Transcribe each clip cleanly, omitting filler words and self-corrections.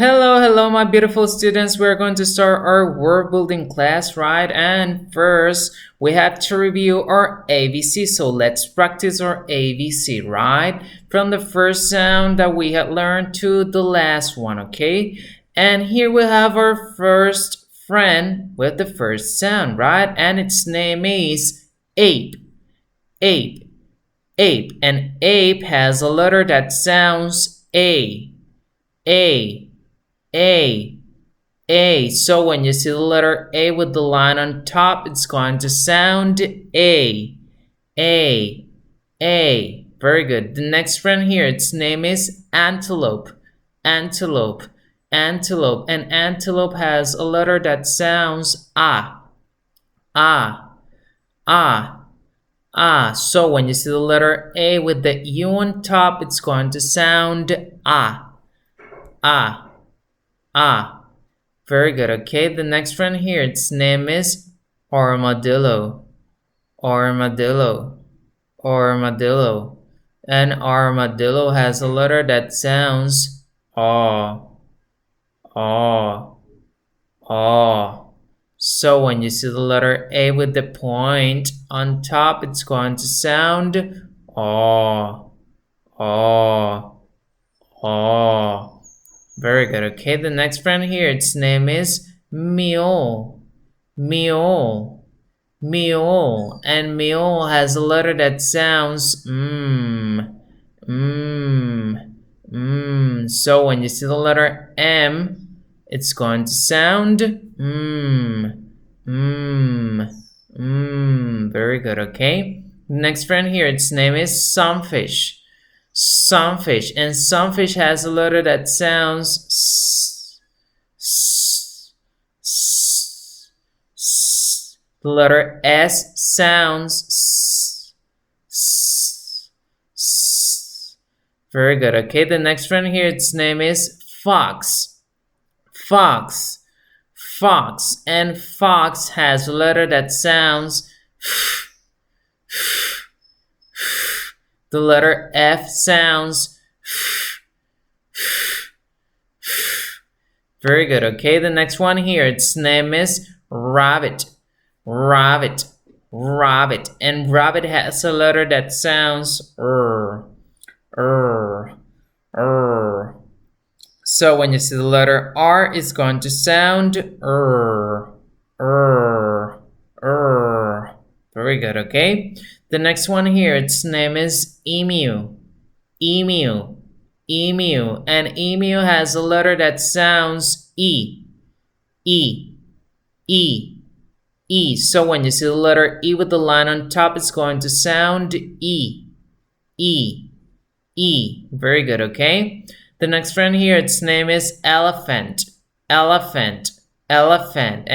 Hello, my beautiful students. We're going to start our word building class, right? And first, we have to review our ABC. So let's practice our ABC, right? From the first sound that we had learned to the last one, okay? And here we have our first friend with the first sound, right? And its name is ape, ape, ape. And ape has a letter that sounds A, A. A. So when you see the letter A with the line on top, it's going to sound A. A. Very good. The next friend here, its name is antelope. Antelope. Antelope. And antelope has a letter that sounds A. So when you see the letter A with the U on top, it's going to sound A. Very good. Okay, the next friend here, its name is armadillo. Armadillo. And armadillo has a letter that sounds aw. So when you see the letter A with the point on top, it's going to sound aw. Very good. Okay, the next friend here, its name is Meow. And Meow has a letter that sounds So when you see the letter M, it's going to sound Very good. Okay, the next friend here, its name is Sunfish. And sunfish has a letter that sounds The letter S sounds Very good. Okay, the next friend here, its name is Fox. And fox has a letter that sounds The letter F sounds Very good. Okay, the next one here, its name is rabbit. And rabbit has a letter that sounds So when you see the letter R, it's going to sound Very good. Okay, the next one here, its name is emu. And emu has a letter that sounds E. So when you see the letter E with the line on top, it's going to sound E. Very good. Okay, the next friend here, its name is elephant. And elephant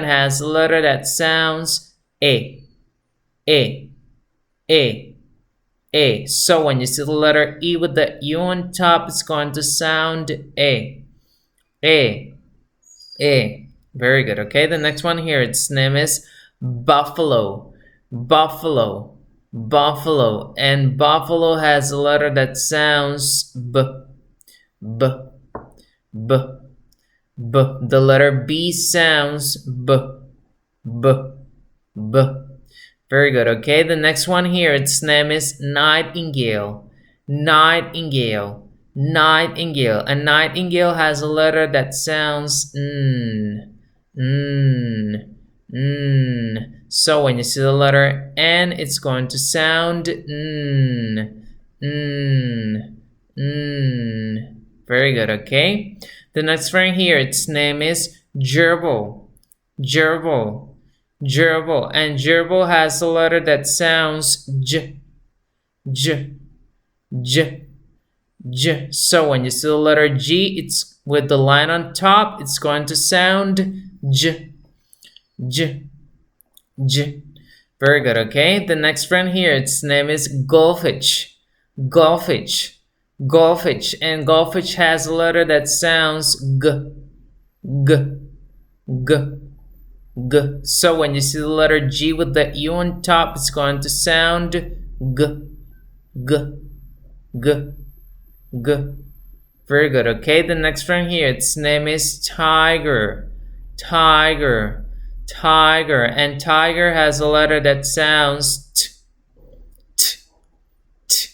has a letter that sounds A. So when you see the letter E with the U on top, it's going to sound A. Very good. Okay, the next one here, its name is buffalo. And buffalo has a letter that sounds B. The letter B sounds B. Very good. Okay, the next one here, its name is nightingale. And nightingale has a letter that sounds So when you see the letter N, it's going to sound Very good. Okay, the next one here, its name is gerbil. And gerbil has a letter that sounds J. So when you see the letter G, it's with the line on top, it's going to sound J. Very good. Okay, the next friend here, its name is Goldfish. And Goldfish has a letter that sounds G. So when you see the letter G with the U on top, it's going to sound G. Very good. Okay, the next one here, its name is tiger. Tiger. Tiger. And tiger has a letter that sounds t, t, t,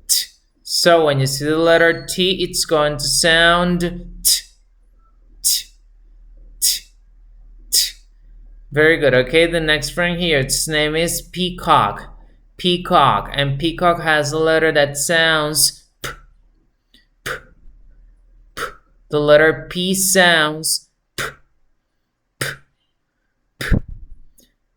t. So when you see the letter T, it's going to sound t, t, t, t. Very good. Okay, the next one here, its name is peacock. Peacock. And peacock has a letter that sounds p, p, p. The letter P sounds p, p, p.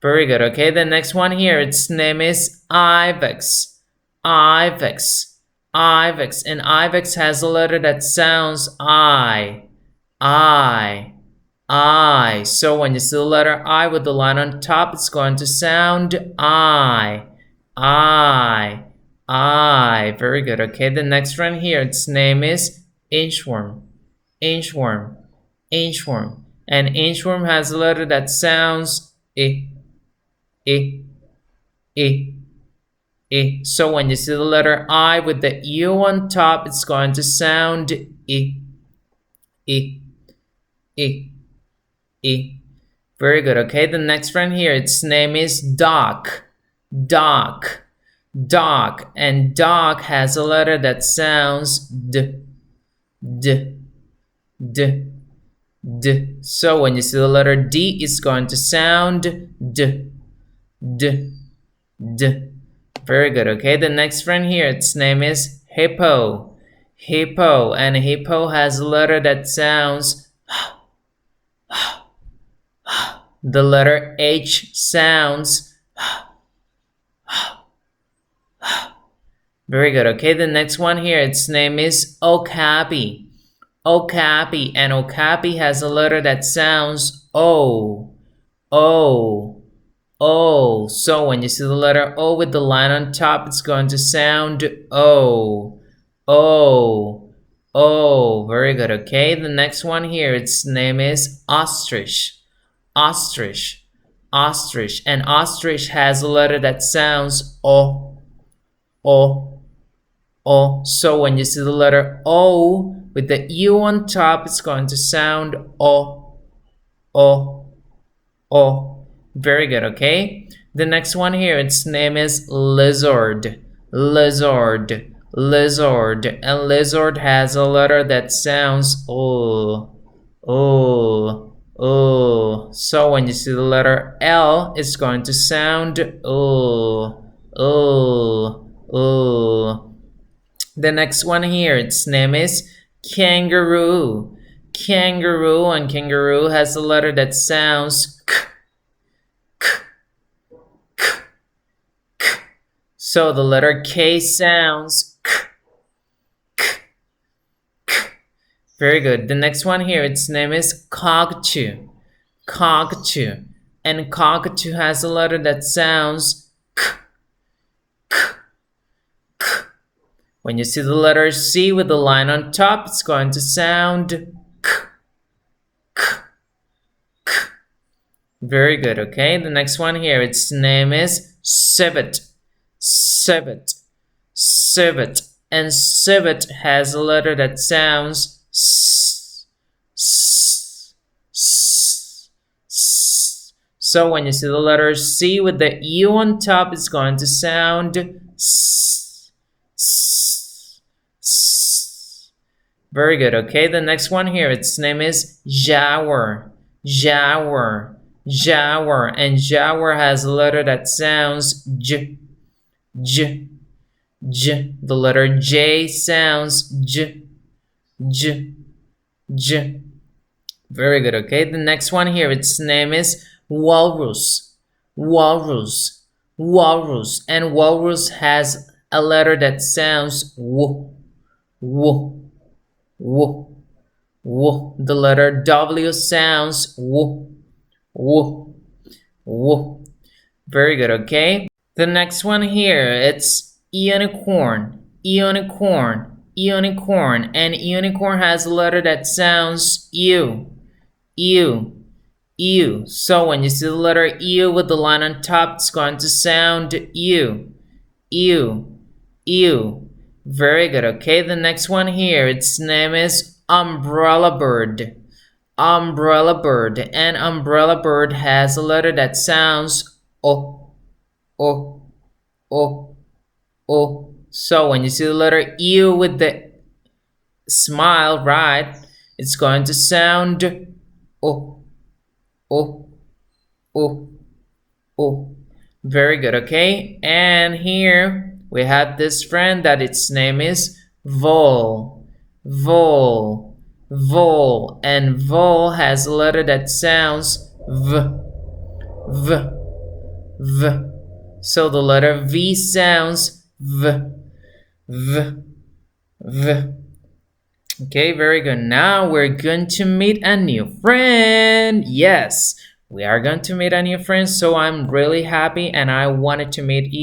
Very good. Okay, the next one here, its name is ibex. Ibex. Ibex. And ibex has a letter that sounds I. I. I. So when you see the letter I with the line on top, it's going to sound I. I. I. Very good. Okay, the next one here, its name is inchworm. Inchworm. Inchworm. And inchworm has a letter that sounds I. I. I. I. So when you see the letter I with the U on top, it's going to sound I. I. I. I. Very good. Okay, the next one here, its name is duck. Duck. Duck. And duck has a letter that sounds D. D. D. D. So when you see the letter D, it's going to sound D. D. D. Very good. Okay, the next one here, its name is hippo. Hippo. And hippo has a letter that sounds the letter H sounds. Very good. Okay, the next one here, its name is okapi. Okapi. And okapi has a letter that sounds O. O. O. So when you see the letter O with the line on top, it's going to sound O. O. O. Very good. Okay, the next one here, its name is ostrich. Ostrich. Ostrich. And ostrich has a letter that sounds O. O. O. So when you see the letter O with the U on top, it's going to sound O. O. O. Very good. Okay, the next one here, its name is lizard. Lizard. Lizard. And lizard has a letter that sounds O. O. O. So when you see the letter L, it's going to sound O. O. O. The next one here, its name is kangaroo. Kangaroo. And kangaroo has a letter that sounds K. K. K. K. So the letter K sounds K. K. K. Very good. The next one here, its name is cockatoo. Cockatoo. And cockatoo has a letter that sounds K. K. K. When you see the letter C with the line on top, it's going to sound K. K. K. Very good. Okay, the next one here, its name is civet. Civet. Civet. And civet has a letter that sounds S. S. S. S. So when you see the letter C with the U on top, it's going to sound S. S. S. Very good. Okay, the next one here, its name is jaguar. Jaguar. Jaguar. And jaguar has a letter that sounds J. J. J. The letter J sounds J. J. J. Very good. Okay, the next one here, its name is walrus. Walrus. Walrus. And walrus has a letter that sounds W. W. W. W. The letter W sounds W. W. W. Very good. Okay, the next one here, it's unicorn. Unicorn. Unicorn. And unicorn has a letter that sounds U. U. U. So when you see the letter U with the line on top, it's going to sound U. U. U. Very good. Okay, the next one here, its name is umbrella bird. Umbrella bird. And umbrella bird has a letter that sounds O, O, O, O. So when you see the letter U with the smile, right, it's going to sound O, O, O, O. Very good, okay? And here we have this friend that its name is Vol. Vol. Vol. And Vol has a letter that sounds V. V. V. So the letter V sounds V. V. V. Okay, very good. Now we're going to meet a new friend. Yes, we are going to meet a new friend. So I'm really happy and I wanted to meet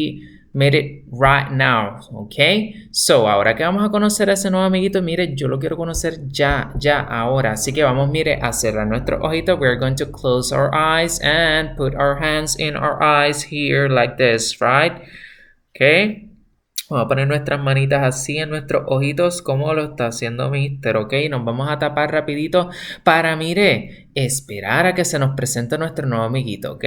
it right now. Okay, so ahora que vamos a conocer a ese nuevo amiguito, mire, yo lo quiero conocer ya, ahora. Así que vamos, mire, a cerrar nuestros ojitos. We're going to close our eyes and put our hands in our eyes here like this, right? Okay. Vamos a poner nuestras manitas así en nuestros ojitos como lo está haciendo Mister, ¿ok? Nos vamos a tapar rapidito para, mire, esperar a que se nos presente nuestro nuevo amiguito, ¿ok?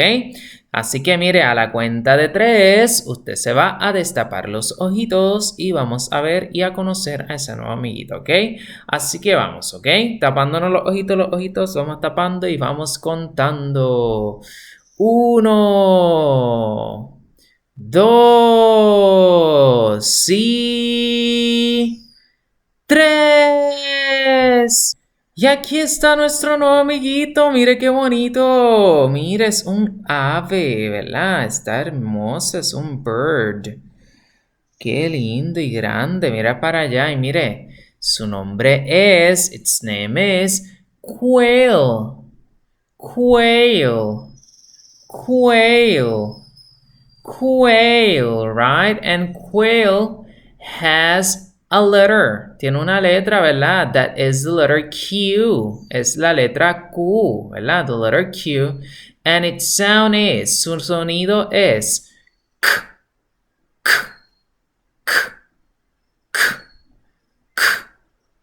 Así que, mire, a la cuenta de 3, usted se va a destapar los ojitos y vamos a ver y a conocer a ese nuevo amiguito, ¿ok? Así que vamos, ¿ok? Tapándonos los ojitos, vamos tapando y vamos contando. 1... 2 y 3. Y aquí está nuestro nuevo amiguito. Mire qué bonito. Mire, es un ave, ¿verdad? Está hermoso, es un bird. Qué lindo y grande. Mira para allá y mire, su nombre es, its name is Quail. Quail. Quail. Quail, right? And quail has a letter. Tiene una letra, ¿verdad? That is the letter Q. Es la letra Q, ¿verdad? The letter Q. And its sound is, su sonido es K, K, K, K, K.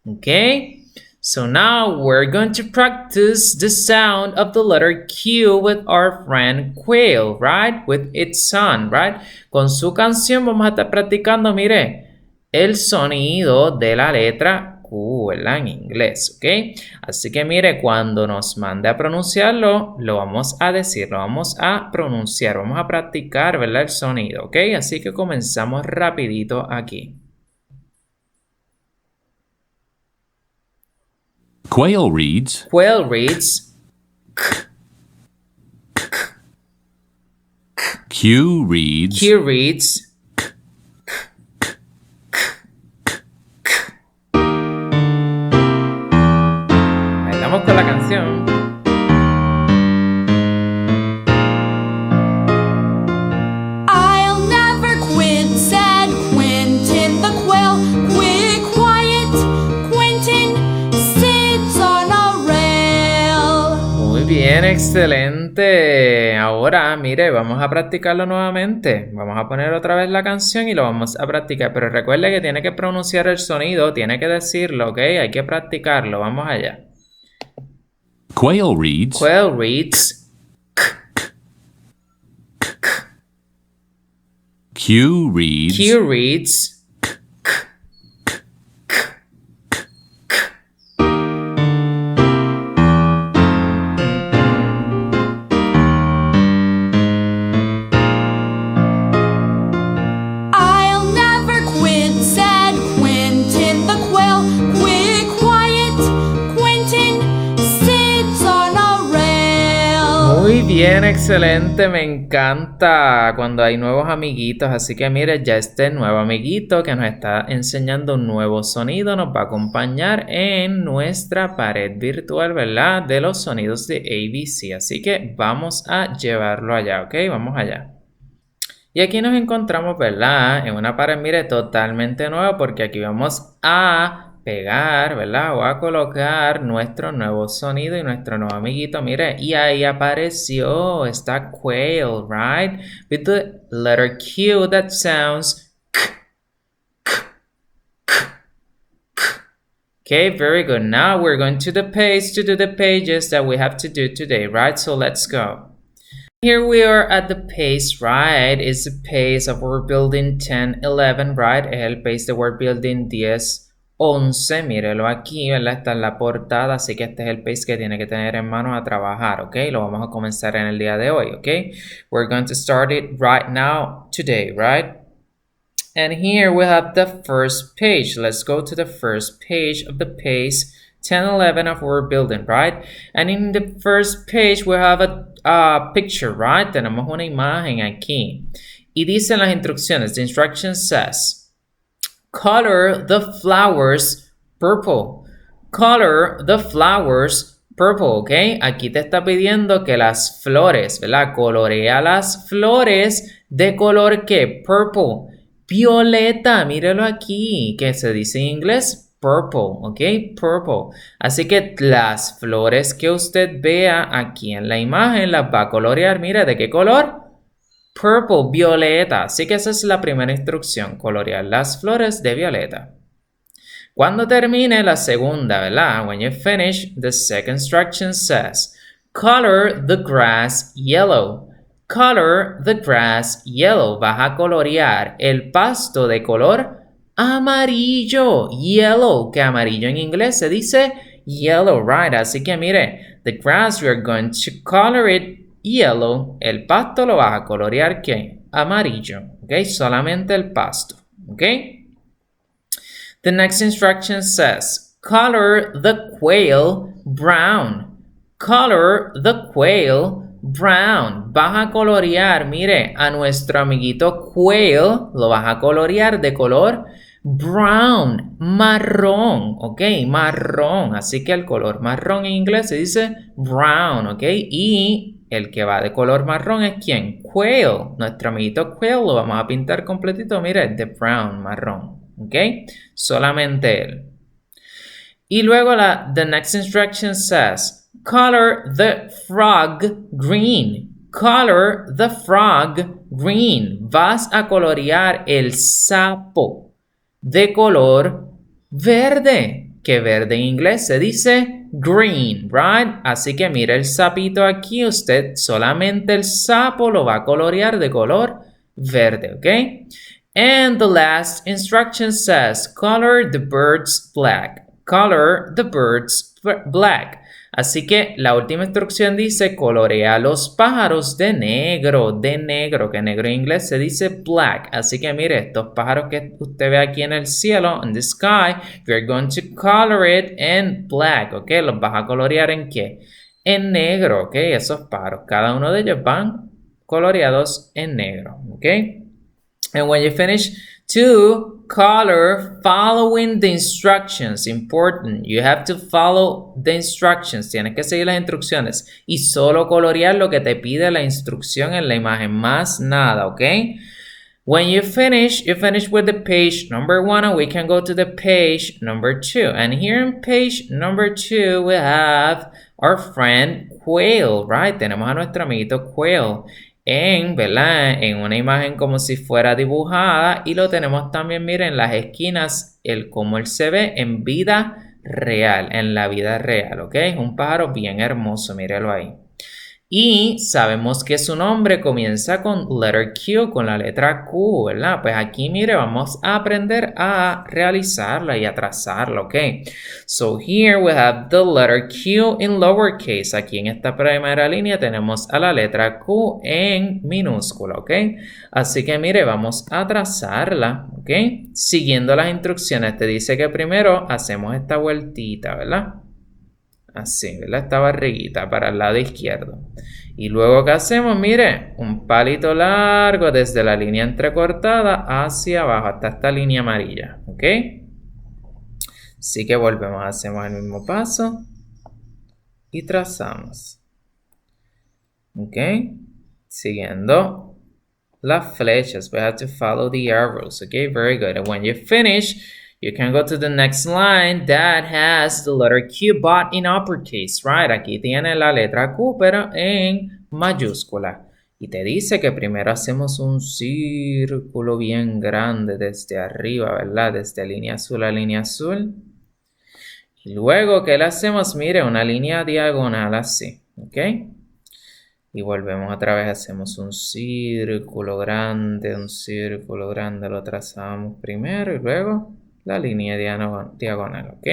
Okay? So now we're going to practice the sound of the letter Q with our friend Quail, right? With its son, right? Con su canción vamos a estar practicando, mire, el sonido de la letra Q, ¿verdad? En inglés, ¿ok? Así que mire, cuando nos mande a pronunciarlo, lo vamos a decir, lo vamos a pronunciar, vamos a practicar, ¿verdad? El sonido, ¿ok? Así que comenzamos rapidito aquí. Quail reads. Quail reads. Q reads. Q reads. Bailamos con la canción. I'll never quit, said Quentin the quail. Quit quiet, Quentin sits on a rail. Muy bien, excelente. Ahora, mire, vamos a practicarlo nuevamente. Vamos a poner otra vez la canción y lo vamos a practicar. Pero recuerde que tiene que pronunciar el sonido, tiene que decirlo, ¿ok? Hay que practicarlo. Vamos allá. Quail reads. Quail reads. Q reads. Q reads. I'll never quit, said Quentin the quail. Quit quiet, Quentin sits on a rail. Muy bien, excelente, me encanta cuando hay nuevos amiguitos, así que mire, ya este nuevo amiguito que nos está enseñando un nuevo sonido nos va a acompañar en nuestra pared virtual, ¿verdad? De los sonidos de ABC, así que vamos a llevarlo allá, ¿ok? Vamos allá. Y aquí nos encontramos, ¿verdad? En una pared, mire, totalmente nueva porque aquí vamos a pegar, ¿verdad? O a colocar nuestro nuevo sonido y nuestro nuevo amiguito, mire. Y ahí apareció, está Quail, right? With the letter Q that sounds K, K, Okay, very good. Now we're going to the page to do the pages that we have to do today, right? So let's go. Here we are at the page, right? It's the page of word building 10, 11, right? Es el page de word building 10, 11. Mírelo aquí, ¿verdad? Está en la portada, así que este es el page que tiene que tener en mano a trabajar, ¿ok? Lo vamos a comenzar en el día de hoy, ¿ok? We're going to start it right now, today, right? And here we have the first page. Let's go to the first page of the page 10, 11 of word building, right? And in the first page we have a picture, right? Tenemos una imagen aquí. Y dice en las instrucciones, the instruction says, color the flowers purple. Color the flowers purple, ¿ok? Aquí te está pidiendo que las flores, ¿verdad? Colorea las flores de color ¿qué? Purple. Violeta, míralo aquí, que se dice en inglés purple, ¿ok? Purple. Así que las flores que usted vea aquí en la imagen las va a colorear, mira, ¿de qué color? Purple, violeta. Así que esa es la primera instrucción, colorear las flores de violeta. Cuando termine la segunda, ¿verdad? When you finish, the second instruction says, color the grass yellow. Color the grass yellow. Vas a colorear el pasto de color amarillo. Yellow, que amarillo en inglés se dice yellow, right? Así que mire, the grass, we are going to color it yellow. El pasto lo vas a colorear ¿qué? Amarillo, ¿ok? Solamente el pasto, ¿ok? The next instruction says, color the quail brown. Color the quail brown. Vas a colorear, mire, a nuestro amiguito quail, lo vas a colorear de color brown, marrón, ¿ok? Marrón. Así que el color marrón en inglés se dice brown, ¿ok? Y el que va de color marrón es ¿quién? Quail. Nuestro amiguito quail lo vamos a pintar completito, mire, de brown, marrón, ¿ok? Solamente él. Y luego the next instruction says, color the frog green. Color the frog green. Vas a colorear el sapo de color verde. Que verde en inglés se dice green, right? Así que mira el sapito aquí. Usted solamente el sapo lo va a colorear de color verde, ¿ok? And the last instruction says, color the birds black. Color the birds black. Así que la última instrucción dice, colorea los pájaros de negro, que negro en inglés se dice black. Así que mire, estos pájaros que usted ve aquí en el cielo, in the sky, you're going to color it in black, ¿ok? Los vas a colorear ¿en qué? En negro, ¿ok? Esos pájaros, cada uno de ellos van coloreados en negro, ¿ok? And when you finish, to color following the instructions. Important. You have to follow the instructions. Tienes que seguir las instrucciones. Y solo colorear lo que te pide la instrucción en la imagen. Más nada, ¿ok? When you finish with the page number 1 and we can go to the page number 2. And here in page number 2 we have our friend Quail, right? Tenemos a nuestro amiguito Quail. ¿Verdad? En una imagen como si fuera dibujada y lo tenemos también, miren, en las esquinas, cómo él se ve en vida real, en la vida real, ¿ok? Es un pájaro bien hermoso, míralo ahí. Y sabemos que su nombre comienza con letter Q, con la letra Q, ¿verdad? Pues aquí, mire, vamos a aprender a realizarla y a trazarla, ¿ok? So here we have the letter Q in lowercase. Aquí en esta primera línea tenemos a la letra Q en minúscula, ¿ok? Así que, mire, vamos a trazarla, ¿ok? Siguiendo las instrucciones, te dice que primero hacemos esta vueltita, ¿verdad? Así, ¿verdad? Esta barriguita para el lado izquierdo. Y luego, ¿qué hacemos? Mire, un palito largo desde la línea entrecortada hacia abajo, hasta esta línea amarilla, ¿ok? Así que volvemos, hacemos el mismo paso y trazamos. ¿Ok? Siguiendo las flechas. We have to follow the arrows, ¿ok? Very good. And when you finish, you can go to the next line that has the letter Q but in uppercase, right? Aquí tiene la letra Q pero en mayúscula. Y te dice que primero hacemos un círculo bien grande desde arriba, ¿verdad? Desde línea azul a línea azul. Y luego, ¿qué le hacemos? Mire, una línea diagonal así, ¿ok? Y volvemos otra vez, hacemos un círculo grande, lo trazamos primero y luego la línea diagonal, ¿ok?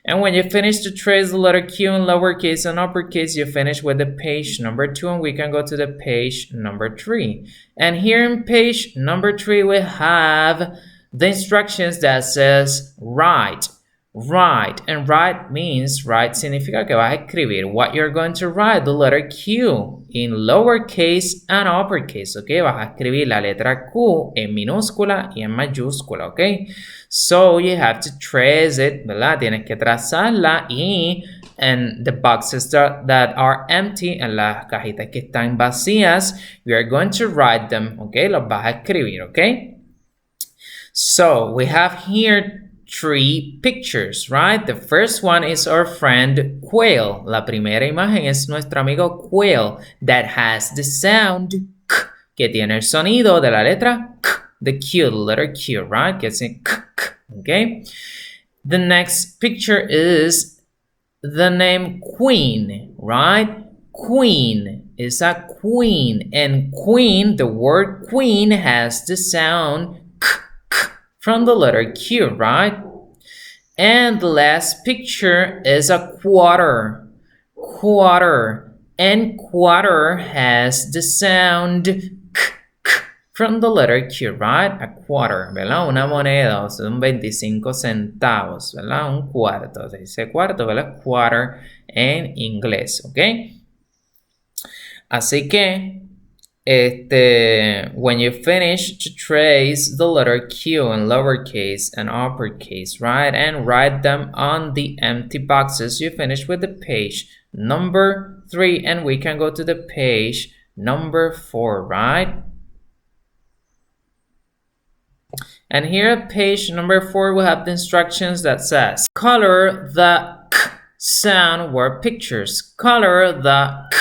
And when you finish to trace the letter Q in lowercase and uppercase, you finish with the page number 2, and we can go to the page number 3. And here in page number 3, we have the instructions that says write. Write, and write means write significa que vas a escribir. What you're going to write, the letter Q in lowercase and uppercase, okay? Vas a escribir la letra Q en minúscula y en mayúscula, okay? So you have to trace it, ¿verdad? Tienes que trazarla y and the boxes that are empty, en las cajitas que están vacías, we are going to write them, okay? Los vas a escribir, okay? So we have here 3 pictures, right? The first one is our friend Quail. La primera imagen es nuestro amigo Quail that has the sound K, que tiene el sonido de la letra K, the Q, the letter Q, right? Que es K, K, okay? The next picture is the name Queen, right? Queen is a queen, and queen, the word queen has the sound K, K from the letter Q, right? And the last picture is a quarter. Quarter. And quarter has the sound K, K from the letter Q, right? A quarter, ¿verdad? Una moneda, o sea, un 25 centavos, ¿verdad? Un cuarto. Se dice cuarto, ¿verdad? Quarter en inglés, ¿ok? Así que when you finish to trace the letter Q in lowercase and uppercase, right, and write them on the empty boxes, you finish with the page number 3, and we can go to the page number 4, right? And here at page number 4, we have the instructions that says, color the K sound word pictures. Color the K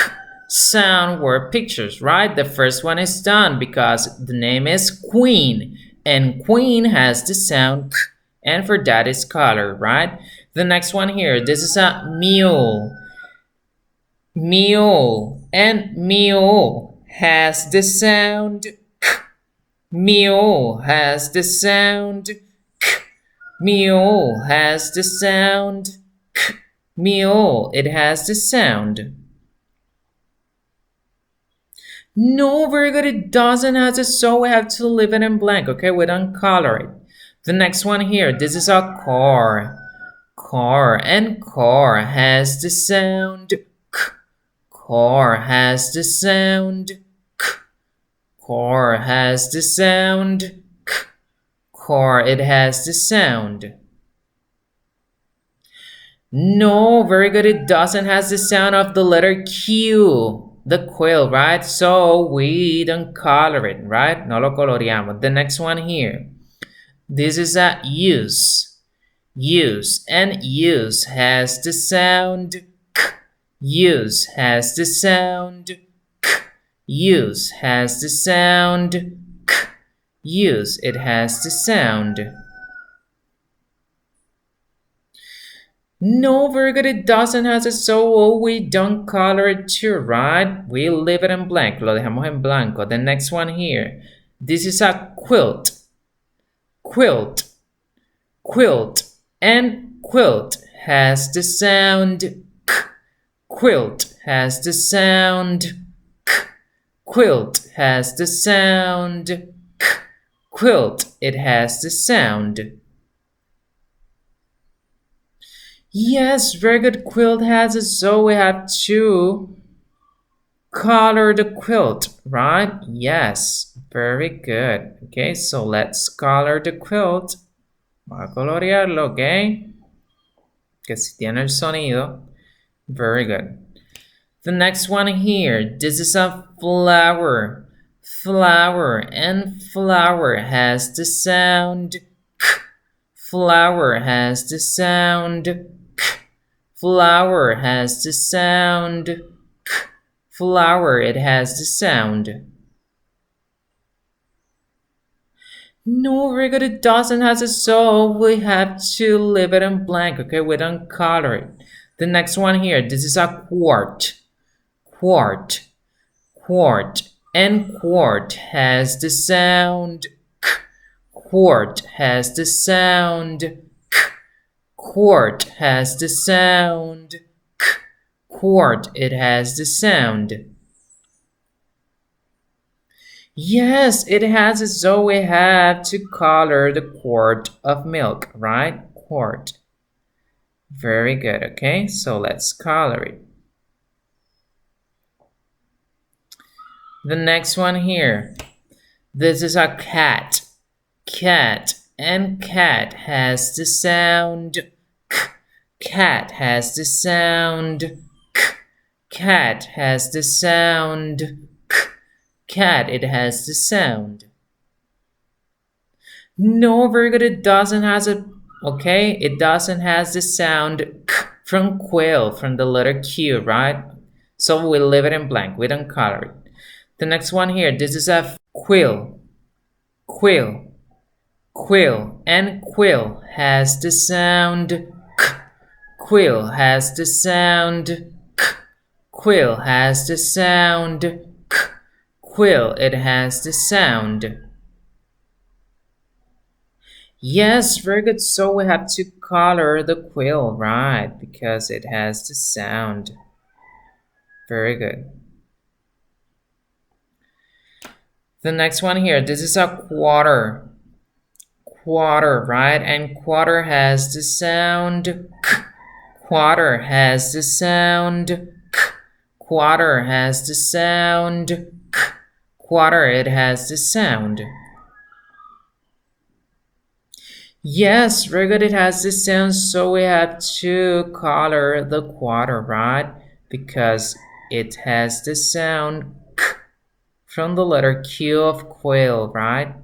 sound word pictures, right? The first one is done because the name is Queen, and Queen has the sound K, and for that is color, right? The next one here, this is a mule. Mule, and mule has the sound K. Mule has the sound K. Mule has the sound K. Mule, it has the sound. No, very good. It doesn't have it, so we have to leave it in blank, okay? We don't color it. The next one here, this is a car. Car, and car has the sound K. Car has the sound K. Car has the sound K. Car, it has the sound. No, very good. It doesn't have the sound of the letter Q. The quail, right? So we don't color it, right? No lo coloreamos. The next one here. This is a use. Use, and use has the sound K. Use has the sound K. Use has the sound K. Use, it has the sound. No, very good. It doesn't have it, so we don't color it too, right? We leave it in blank. Lo dejamos en blanco. The next one here. This is a quilt. Quilt. Quilt. And quilt has the sound K. Quilt has the sound K. Quilt has the sound K. Quilt, it has the sound. Yes, very good. Quilt has it, so we have to color the quilt, right? Yes, very good. Okay, so let's color the quilt. Vamos a colorearlo, okay? Que si tiene el sonido. Very good. The next one here, this is a flower. Flower, and flower has the sound K. Flower has the sound K. Flower has the sound K. Flower, it has the sound. No, very good. It doesn't have a so we have to leave it in blank, okay? We don't color it. The next one here, this is a quart. Quart. Quart. And quart has the sound k. Quart has the sound k. Quart has the sound k. Quart, it has the sound. Yes, it has it, so we have to color the quart of milk, right? Quart. Very good, okay? So let's color it. The next one here. This is a cat. Cat. And cat has the sound k. Cat has the sound k. Cat has the sound k. Cat, it has the sound. No, very good. It doesn't has a, okay? It doesn't has the sound k from quill, from the letter Q, right? So we leave it in blank. We don't color it. The next one here, this is a quill. Quill. Quill. And quill has the sound k. Quill has the sound k. Quill has the sound k. Quill, it has the sound. Yes, very good. So we have to color the quill, right? Because it has the sound. Very good. The next one here, this is a quarter. Quarter, right? And quarter has the sound k. Quarter has the sound k. Quarter has the sound k. Quarter, it has the sound. Yes, very good. It has the sound, so we have to color the quarter, right? Because it has the sound k from the letter Q of quill, right?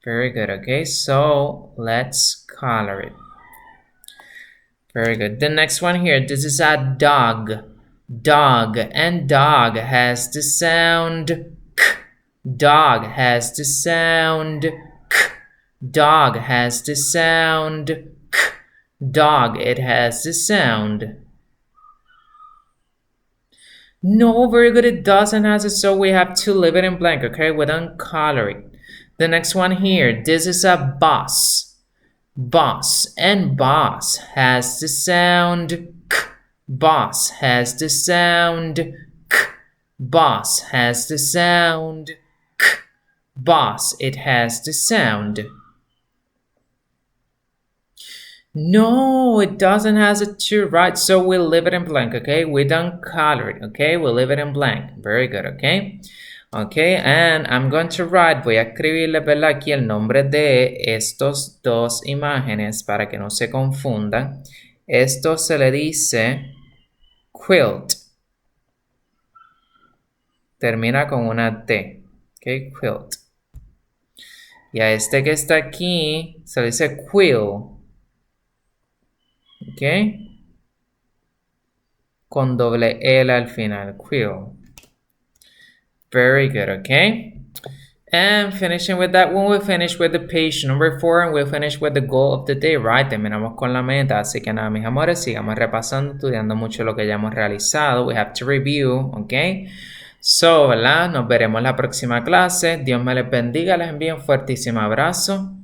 Very good, okay? So let's color it. Very good. The next one here, this is a dog. Dog, and dog has the sound k. Dog has the sound k. Dog has the sound k. Dog, it has the sound. No, very good. It doesn't have it, so we have to leave it in blank, okay? We don't color it. The next one here, this is a boss. Boss, and boss has the sound k. Boss has the sound k. Boss has the sound k. Boss, it has the sound. No, it doesn't has it too, right? So we'll leave it in blank, okay? We don't color it, okay? We'll leave it in blank. Very good, okay? Okay, and I'm going to write, voy a escribirle, ¿verdad? Aquí el nombre de estos dos imágenes para que no se confundan. Esto se le dice quilt. Termina con una T, ok? Quilt. Y a este que está aquí se le dice quill. ¿Ok? Con doble L al final, quill. Very good, okay? And finishing with that one, we'll finish with the page number 4 and we'll finish with the goal of the day, right? Terminamos con la meta, así que nada, mis amores, sigamos repasando, estudiando mucho lo que ya hemos realizado. We have to review, okay? So, ¿verdad? Nos veremos la próxima clase. Dios me les bendiga, les envío un fuertísimo abrazo.